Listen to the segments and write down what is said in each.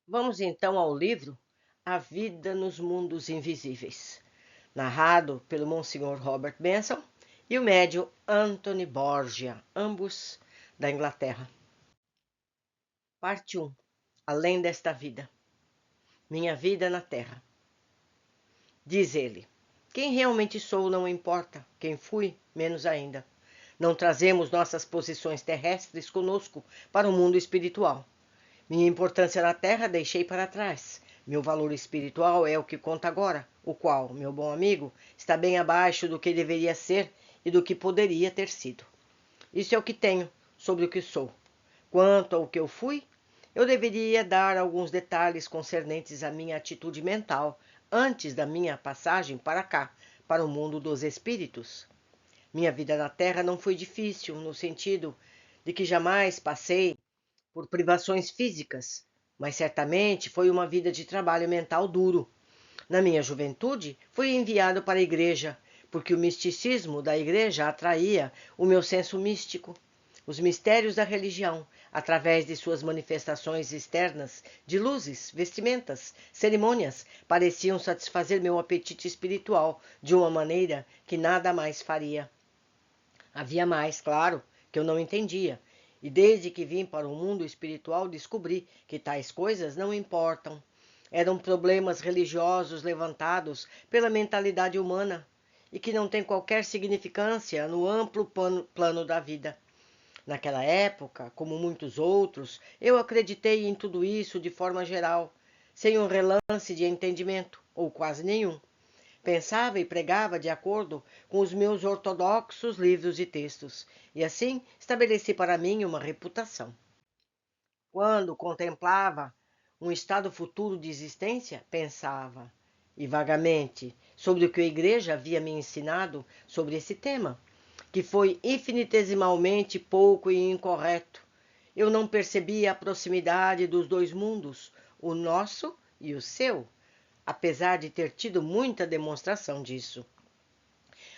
Vamos então ao livro A Vida nos Mundos Invisíveis, narrado pelo Monsenhor Robert Benson e o médium Anthony Borgia, ambos da Inglaterra. Parte 1. Além desta vida. Minha vida na Terra. Diz ele: quem realmente sou não importa, quem fui, menos ainda. Não trazemos nossas posições terrestres conosco para o mundo espiritual. Minha importância na Terra deixei para trás. Meu valor espiritual é o que conta agora, o qual, meu bom amigo, está bem abaixo do que deveria ser e do que poderia ter sido. Isso é o que tenho sobre o que sou. Quanto ao que eu fui, eu deveria dar alguns detalhes concernentes à minha atitude mental antes da minha passagem para cá, para o mundo dos espíritos. Minha vida na Terra não foi difícil, no sentido de que jamais passei por privações físicas, mas certamente foi uma vida de trabalho mental duro. Na minha juventude, fui enviado para a igreja, porque o misticismo da igreja atraía o meu senso místico. Os mistérios da religião, através de suas manifestações externas, de luzes, vestimentas, cerimônias, pareciam satisfazer meu apetite espiritual de uma maneira que nada mais faria. Havia mais, claro, que eu não entendia, e desde que vim para o mundo espiritual descobri que tais coisas não importam. Eram problemas religiosos levantados pela mentalidade humana e que não têm qualquer significância no amplo plano da vida. Naquela época, como muitos outros, eu acreditei em tudo isso de forma geral, sem um relance de entendimento, ou quase nenhum. Pensava e pregava de acordo com os meus ortodoxos livros e textos, e assim estabeleci para mim uma reputação. Quando contemplava um estado futuro de existência, pensava, e vagamente, sobre o que a igreja havia me ensinado sobre esse tema, que foi infinitesimalmente pouco e incorreto. Eu não percebia a proximidade dos dois mundos, o nosso e o seu, apesar de ter tido muita demonstração disso.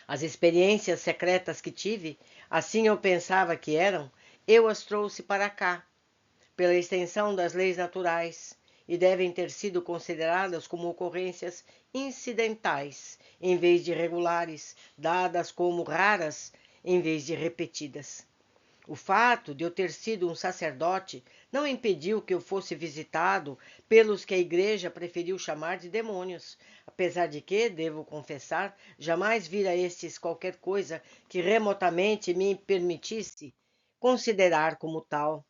As experiências secretas que tive, assim eu pensava que eram, eu as trouxe para cá, pela extensão das leis naturais, e devem ter sido consideradas como ocorrências incidentais, em vez de regulares, dadas como raras, em vez de repetidas. O fato de eu ter sido um sacerdote não impediu que eu fosse visitado pelos que a igreja preferiu chamar de demônios, apesar de que, devo confessar, jamais vira estes qualquer coisa que remotamente me permitisse considerar como tal.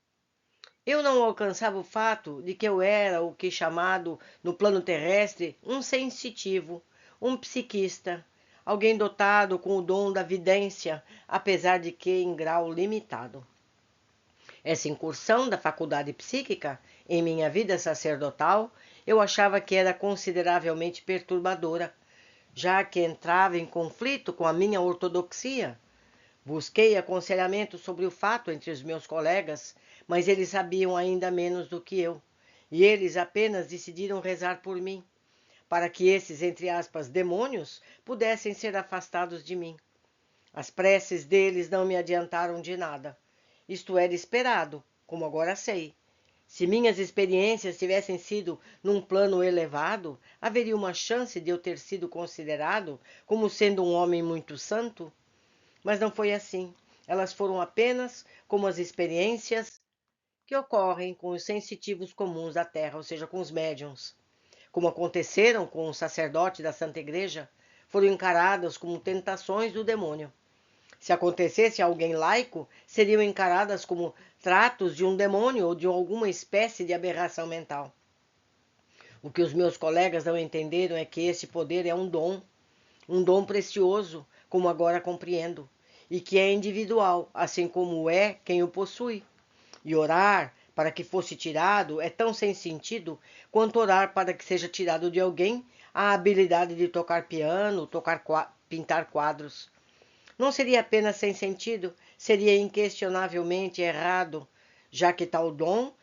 Eu não alcançava o fato de que eu era o que chamado no plano terrestre um sensitivo, um psiquista, alguém dotado com o dom da vidência, apesar de que em grau limitado. Essa incursão da faculdade psíquica em minha vida sacerdotal eu achava que era consideravelmente perturbadora, já que entrava em conflito com a minha ortodoxia. Busquei aconselhamento sobre o fato entre os meus colegas, mas eles sabiam ainda menos do que eu, e eles apenas decidiram rezar por mim, para que esses, entre aspas, demônios pudessem ser afastados de mim. As preces deles não me adiantaram de nada. Isto era esperado, como agora sei. Se minhas experiências tivessem sido num plano elevado, haveria uma chance de eu ter sido considerado como sendo um homem muito santo? Mas não foi assim. Elas foram apenas como as experiências que ocorrem com os sensitivos comuns da Terra, ou seja, com os médiums. Como aconteceram com o sacerdote da Santa Igreja, foram encaradas como tentações do demônio. Se acontecesse a alguém laico, seriam encaradas como tratos de um demônio ou de alguma espécie de aberração mental. O que os meus colegas não entenderam é que esse poder é um dom precioso, como agora compreendo, e que é individual, assim como é quem o possui. E orar para que fosse tirado é tão sem sentido quanto orar para que seja tirado de alguém a habilidade de tocar piano, pintar quadros. Não seria apenas sem sentido, seria inquestionavelmente errado, já que tal dom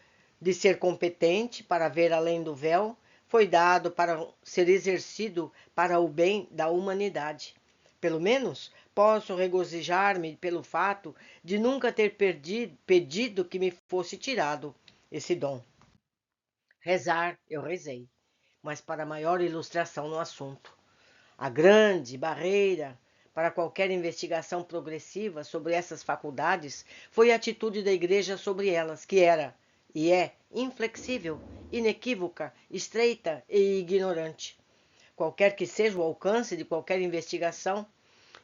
de ser competente para ver além do véu foi dado para ser exercido para o bem da humanidade. Pelo menos posso regozijar-me pelo fato de nunca ter pedido que me fosse tirado esse dom. Rezar, eu rezei, mas para maior ilustração no assunto. A grande barreira para qualquer investigação progressiva sobre essas faculdades foi a atitude da Igreja sobre elas, que era e é inflexível, inequívoca, estreita e ignorante. Qualquer que seja o alcance de qualquer investigação,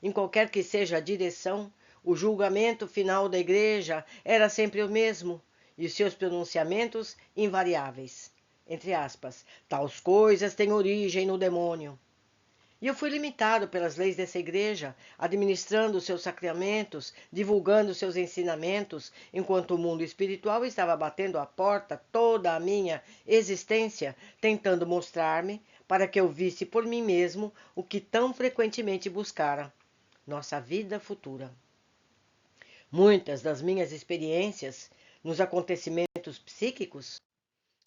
em qualquer que seja a direção, o julgamento final da Igreja era sempre o mesmo e os seus pronunciamentos invariáveis. Entre aspas, tais coisas têm origem no demônio. E eu fui limitado pelas leis dessa igreja, administrando os seus sacramentos, divulgando seus ensinamentos, enquanto o mundo espiritual estava batendo à porta toda a minha existência, tentando mostrar-me para que eu visse por mim mesmo o que tão frequentemente buscara: nossa vida futura. Muitas das minhas experiências nos acontecimentos psíquicos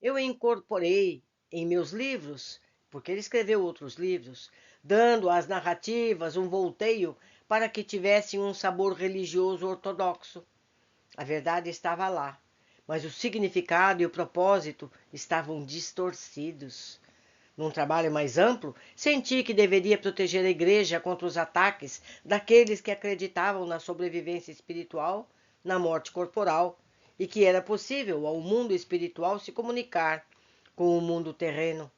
eu incorporei em meus livros, porque ele escreveu outros livros, dando às narrativas um volteio para que tivessem um sabor religioso ortodoxo. A verdade estava lá, mas o significado e o propósito estavam distorcidos. Num trabalho mais amplo, senti que deveria proteger a Igreja contra os ataques daqueles que acreditavam na sobrevivência espiritual, na morte corporal, e que era possível ao mundo espiritual se comunicar com o mundo terreno.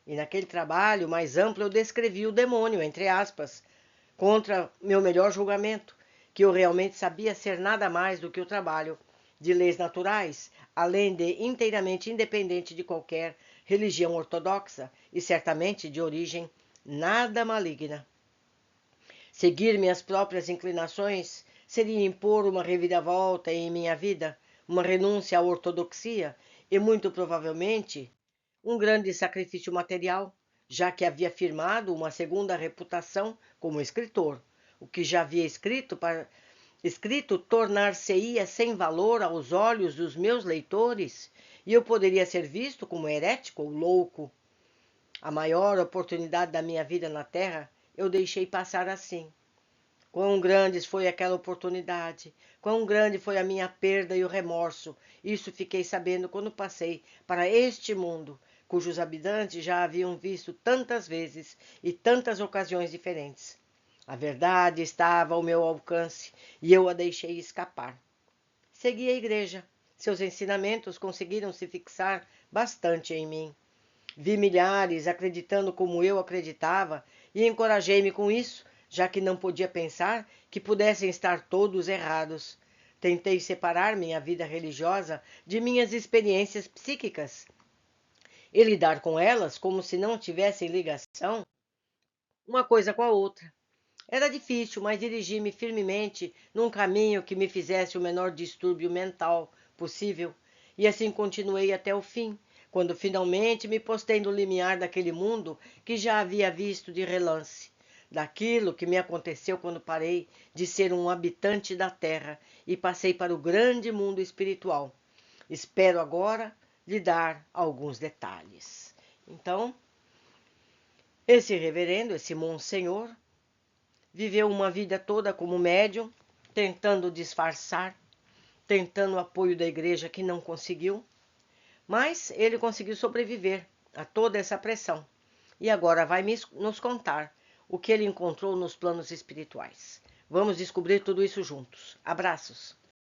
E naquele trabalho mais amplo eu descrevi o demônio, entre aspas, contra meu melhor julgamento, que eu realmente sabia ser nada mais do que o trabalho de leis naturais, além de inteiramente independente de qualquer religião ortodoxa e certamente de origem nada maligna. Seguir minhas próprias inclinações seria impor uma reviravolta em minha vida, uma renúncia à ortodoxia e, muito provavelmente, um grande sacrifício material, já que havia firmado uma segunda reputação como escritor. O que já havia escrito tornar-se-ia sem valor aos olhos dos meus leitores, e eu poderia ser visto como herético ou louco. A maior oportunidade da minha vida na Terra eu deixei passar assim. Quão grande foi aquela oportunidade, quão grande foi a minha perda e o remorso. Isso fiquei sabendo quando passei para este mundo, cujos habitantes já haviam visto tantas vezes e tantas ocasiões diferentes. A verdade estava ao meu alcance e eu a deixei escapar. Segui a igreja. Seus ensinamentos conseguiram se fixar bastante em mim. Vi milhares acreditando como eu acreditava e encorajei-me com isso, já que não podia pensar que pudessem estar todos errados. Tentei separar minha vida religiosa de minhas experiências psíquicas e lidar com elas como se não tivessem ligação uma coisa com a outra. Era difícil, mas dirigi-me firmemente num caminho que me fizesse o menor distúrbio mental possível, e assim continuei até o fim, quando finalmente me postei no limiar daquele mundo que já havia visto de relance, daquilo que me aconteceu quando parei de ser um habitante da Terra e passei para o grande mundo espiritual. Espero agora lhe dar alguns detalhes. Então, esse reverendo, esse monsenhor, viveu uma vida toda como médium, tentando disfarçar, tentando o apoio da igreja que não conseguiu, mas ele conseguiu sobreviver a toda essa pressão. E agora vai nos contar o que ele encontrou nos planos espirituais. Vamos descobrir tudo isso juntos. Abraços!